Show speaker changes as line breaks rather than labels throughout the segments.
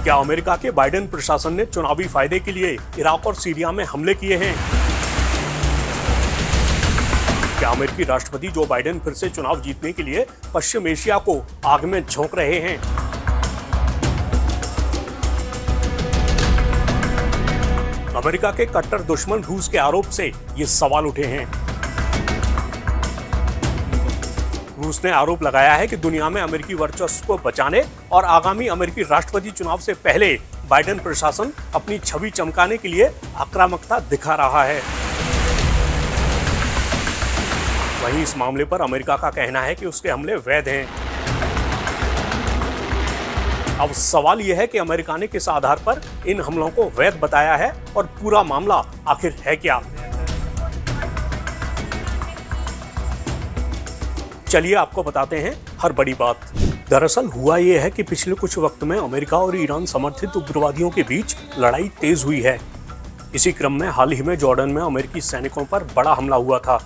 क्या अमेरिका के बाइडेन प्रशासन ने चुनावी फायदे के लिए इराक और सीरिया में हमले किए हैं? क्या अमेरिकी राष्ट्रपति जो बाइडेन फिर से चुनाव जीतने के लिए पश्चिम एशिया को आग में झोंक रहे हैं? अमेरिका के कट्टर दुश्मन रूस के आरोप से ये सवाल उठे हैं। रूस ने आरोप लगाया है कि दुनिया में अमेरिकी वर्चस्व को बचाने और आगामी अमेरिकी राष्ट्रपति चुनाव से पहले बाइडेन प्रशासन अपनी छवि चमकाने के लिए आक्रामकता दिखा रहा है। वहीं इस मामले पर अमेरिका का कहना है कि उसके हमले वैध हैं। अब सवाल यह है कि अमेरिका ने किस आधार पर इन हमलों को वैध बताया है और पूरा मामला आखिर है क्या? चलिए आपको बताते हैं हर बड़ी बात। दरअसल हुआ यह है कि पिछले कुछ वक्त में अमेरिका और ईरान समर्थित उग्रवादियों के बीच लड़ाई तेज हुई है। इसी क्रम में हाल ही में जॉर्डन में अमेरिकी सैनिकों पर बड़ा हमला हुआ था।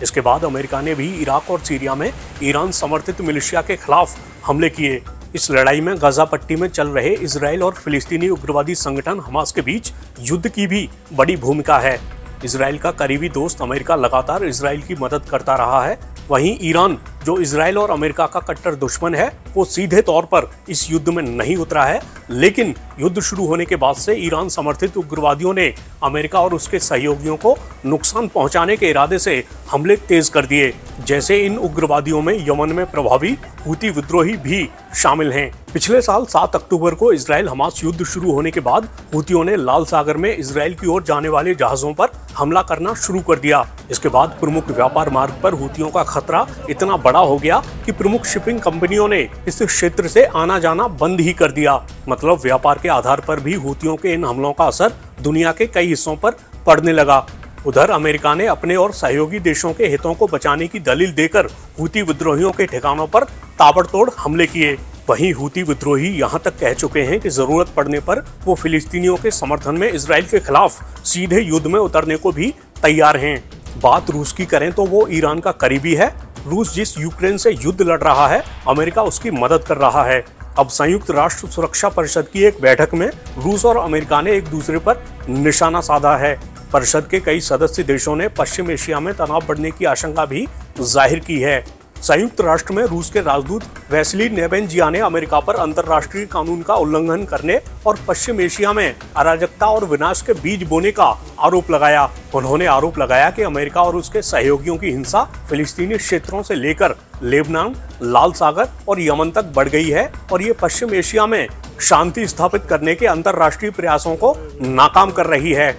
इसके बाद अमेरिका ने भी इराक और सीरिया में ईरान समर्थित मिलिशिया के खिलाफ हमले किए। इस लड़ाई में गाजा पट्टी में चल रहे इजराइल और फिलिस्तीनी उग्रवादी संगठन हमास के बीच युद्ध की भी बड़ी भूमिका है। इजराइल का करीबी दोस्त अमेरिका लगातार इजराइल की मदद करता रहा है। वहीं ईरान, जो इजराइल और अमेरिका का कट्टर दुश्मन है, वो सीधे तौर पर इस युद्ध में नहीं उतरा है, लेकिन युद्ध शुरू होने के बाद से ईरान समर्थित उग्रवादियों ने अमेरिका और उसके सहयोगियों को नुकसान पहुंचाने के इरादे से हमले तेज कर दिए। जैसे इन उग्रवादियों में यमन में प्रभावी हूती विद्रोही भी शामिल हैं। पिछले साल 7 अक्टूबर को इजराइल हमास युद्ध शुरू होने के बाद हूतियों ने लाल सागर में इजराइल की ओर जाने वाले जहाजों पर हमला करना शुरू कर दिया। इसके बाद प्रमुख व्यापार मार्ग पर हूतियों का खतरा इतना बड़ा हो गया कि प्रमुख शिपिंग कंपनियों ने इस क्षेत्र से आना जाना बंद ही कर दिया। मतलब व्यापार के आधार पर भी हूतियों के इन हमलों का असर दुनिया के कई हिस्सों पर पड़ने लगा। उधर अमेरिका ने अपने और सहयोगी देशों के हितों को बचाने की दलील देकर हूती विद्रोहियों के ठिकानों पर ताबड़तोड़ हमले किए। वहीं हूती विद्रोही यहां तक कह चुके हैं कि जरूरत पड़ने पर वो फिलिस्तीनियों के समर्थन में इजराइल के खिलाफ सीधे युद्ध में उतरने को भी तैयार हैं। बात रूस की करें तो वो ईरान का करीबी है। रूस जिस यूक्रेन से युद्ध लड़ रहा है, अमेरिका उसकी मदद कर रहा है। अब संयुक्त राष्ट्र सुरक्षा परिषद की एक बैठक में रूस और अमेरिका ने एक दूसरे पर निशाना साधा है। परिषद के कई सदस्य देशों ने पश्चिम एशिया में तनाव बढ़ने की आशंका भी जाहिर की है। संयुक्त राष्ट्र में रूस के राजदूत वैसिली नेबेंजिया ने अमेरिका पर अंतर्राष्ट्रीय कानून का उल्लंघन करने और पश्चिम एशिया में अराजकता और विनाश के बीज बोने का आरोप लगाया। उन्होंने आरोप लगाया कि अमेरिका और उसके सहयोगियों की हिंसा फिलिस्तीनी क्षेत्रों से लेकर लेबनान, लाल सागर और यमन तक बढ़ गई है और ये पश्चिम एशिया में शांति स्थापित करने के अंतर्राष्ट्रीय प्रयासों को नाकाम कर रही है।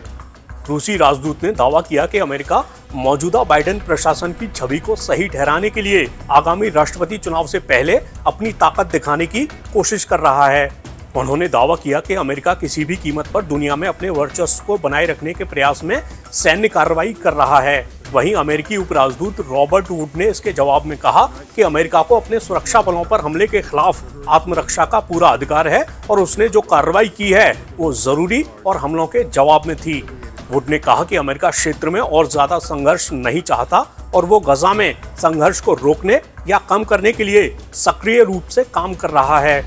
रूसी राजदूत ने दावा किया कि अमेरिका मौजूदा बाइडेन प्रशासन की छवि को सही ठहराने के लिए आगामी राष्ट्रपति चुनाव से पहले अपनी ताकत दिखाने की कोशिश कर रहा है। उन्होंने दावा किया कि अमेरिका किसी भी कीमत पर दुनिया में अपने वर्चस्व को बनाए रखने के प्रयास में सैन्य कार्रवाई कर रहा है। वहीं अमेरिकी उपराजदूत रॉबर्ट वुड ने इसके जवाब में कहा कि अमेरिका को अपने सुरक्षा बलों पर हमले के खिलाफ आत्मरक्षा का पूरा अधिकार है और उसने जो कार्रवाई की है वो जरूरी और हमलों के जवाब में थी। वुड ने कहा कि अमेरिका क्षेत्र में और ज्यादा संघर्ष नहीं चाहता और वो गजा में संघर्ष को रोकने या कम करने के लिए सक्रिय रूप से काम कर रहा है।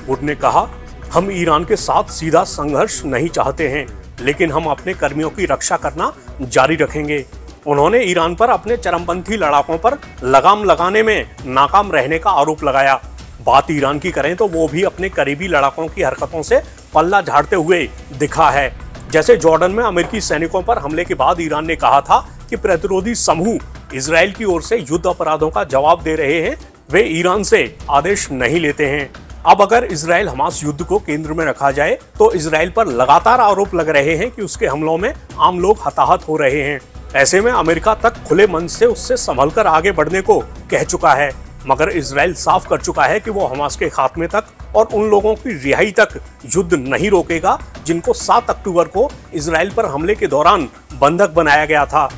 वुड ने कहा, हम ईरान के साथ सीधा संघर्ष नहीं चाहते हैं, लेकिन हम अपने कर्मियों की रक्षा करना जारी रखेंगे। उन्होंने ईरान पर अपने चरमपंथी लड़ाकों पर लगाम लगाने में नाकाम रहने का आरोप लगाया। बात ईरान की करें तो वो भी अपने करीबी लड़ाकों की हरकतों से पल्ला झाड़ते हुए दिखा है। जैसे जॉर्डन में अमेरिकी सैनिकों पर हमले के बाद ईरान ने कहा था कि प्रतिरोधी समूह इजराइल की ओर से युद्ध अपराधों का जवाब दे रहे हैं, वे ईरान से आदेश नहीं लेते हैं। अब अगर इजराइल हमास युद्ध को केंद्र में रखा जाए तो इजराइल पर लगातार आरोप लग रहे हैं कि उसके हमलों में आम लोग हताहत हो रहे हैं। ऐसे में अमेरिका तक खुले मन से उससे संभलकर आगे बढ़ने को कह चुका है, मगर इजराइल साफ कर चुका है कि वो हमास के खात्मे तक और उन लोगों की रिहाई तक युद्ध नहीं रोकेगा जिनको 7 अक्टूबर को इजराइल पर हमले के दौरान बंधक बनाया गया था।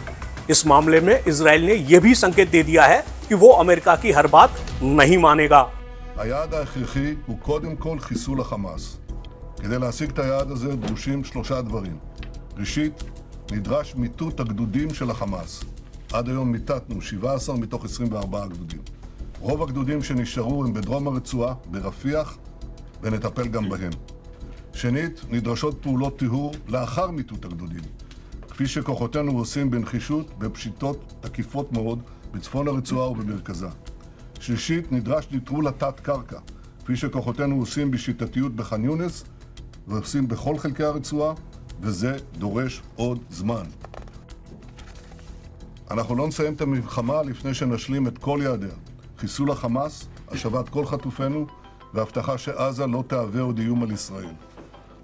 इस मामले में इजराइल ने यह भी संकेत दे दिया है कि वो अमेरिका की हर बात नहीं मानेगा।
היעד ההכרחי הוא קודם כל חיסול החמאס. כדי להשיג את היעד הזה דרושים 3 דברים. ראשית, נדרש מיטוט הגדודים של החמאס. עד היום מיטטנו 17 מתוך 24 גדודים. רוב הגדודים שנשארו הם בדרום הרצועה, ברפיח, ונטפל גם בהם. שנית, נדרשות פעולות טיהור לאחר מיטוט הגדודים, כפי שכוחותינו עושים בנחישות בפשיטות תקיפות מאוד בצפון הרצועה ובמרכזה. שלישית, נדרש נטרול התת-קרקע, כפי שכוחותינו עושים בשיטתיות בח'אן יונס ועושים בכל חלקי הרצועה, וזה דורש עוד זמן. אנחנו לא נסיים את המלחמה לפני שנשלים את כל יעדיה. חיסול החמאס, השבת כל חטופינו, והבטחה שעזה לא תהווה עוד איום על ישראל.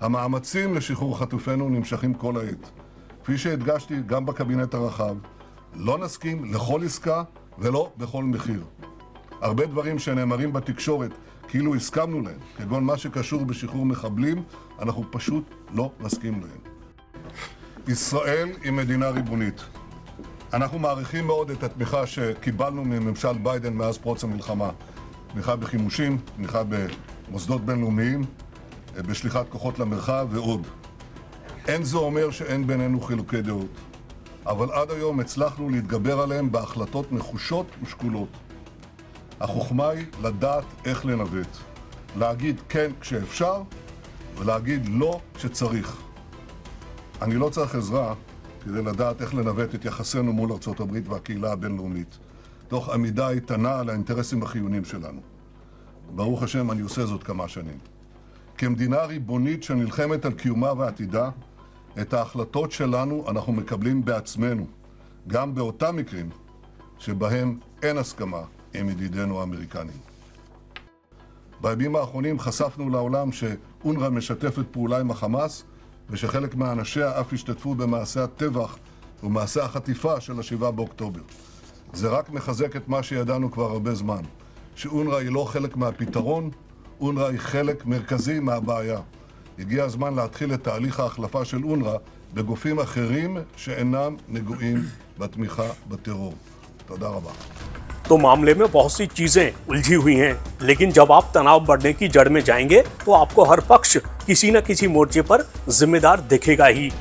המאמצים לשחרור חטופינו נמשכים כל העת. כפי שהדגשתי גם בקבינט הרחב, לא נסכים לכל עסקה ולא בכל מחיר. הרבה דברים שנאמרים בתקשורת כאילו הסכמנו להם, כגון מה שקשור בשחרור מחבלים, אנחנו פשוט לא נסכים להם. ישראל היא מדינה ריבונית. אנחנו מעריכים מאוד את התמיכה שקיבלנו מממשל ביידן מאז פרוץ המלחמה. תמיכה בחימושים, תמיכה במוסדות בינלאומיים, בשליחת כוחות למרחב ועוד. אין זה אומר שאין בינינו חילוקי דעות, אבל עד היום הצלחנו להתגבר עליהם בהחלטות נחושות ושקולות. החוכמה היא לדעת איך לנווט, להגיד כן כשאפשר ולהגיד לא כשצריך. אני לא צריך עזרה כדי לדעת איך לנווט את יחסינו מול ארצות הברית והקהילה הבינלאומית, תוך עמידה איתנה על האינטרסים החיוניים שלנו. ברוך השם, אני עושה זאת כמה שנים. כמדינה ריבונית שנלחמת על קיומה ועתידה, את ההחלטות שלנו אנחנו מקבלים בעצמנו, גם באותם מקרים שבהם אין הסכמה עם ידידינו האמריקנים. בימים האחרונים חשפנו לעולם שאונר"א משתפת פעולה עם החמאס, ושחלק מאנשיה אף השתתפו במעשי הטבח ומעשי החטיפה של ה-7 באוקטובר. זה רק מחזק את מה שידענו כבר הרבה זמן, שאונר"א היא לא חלק מהפתרון, אונר"א היא חלק מרכזי מהבעיה. הגיע הזמן להתחיל את תהליך ההחלפה של אונר"א בגופים אחרים שאינם נגועים בתמיכה בטרור. תודה רבה.
तो मामले में बहुत सी चीजें उलझी हुई हैं, लेकिन जब आप तनाव बढ़ने की जड़ में जाएंगे तो आपको हर पक्ष किसी न किसी मोर्चे पर जिम्मेदार दिखेगा ही।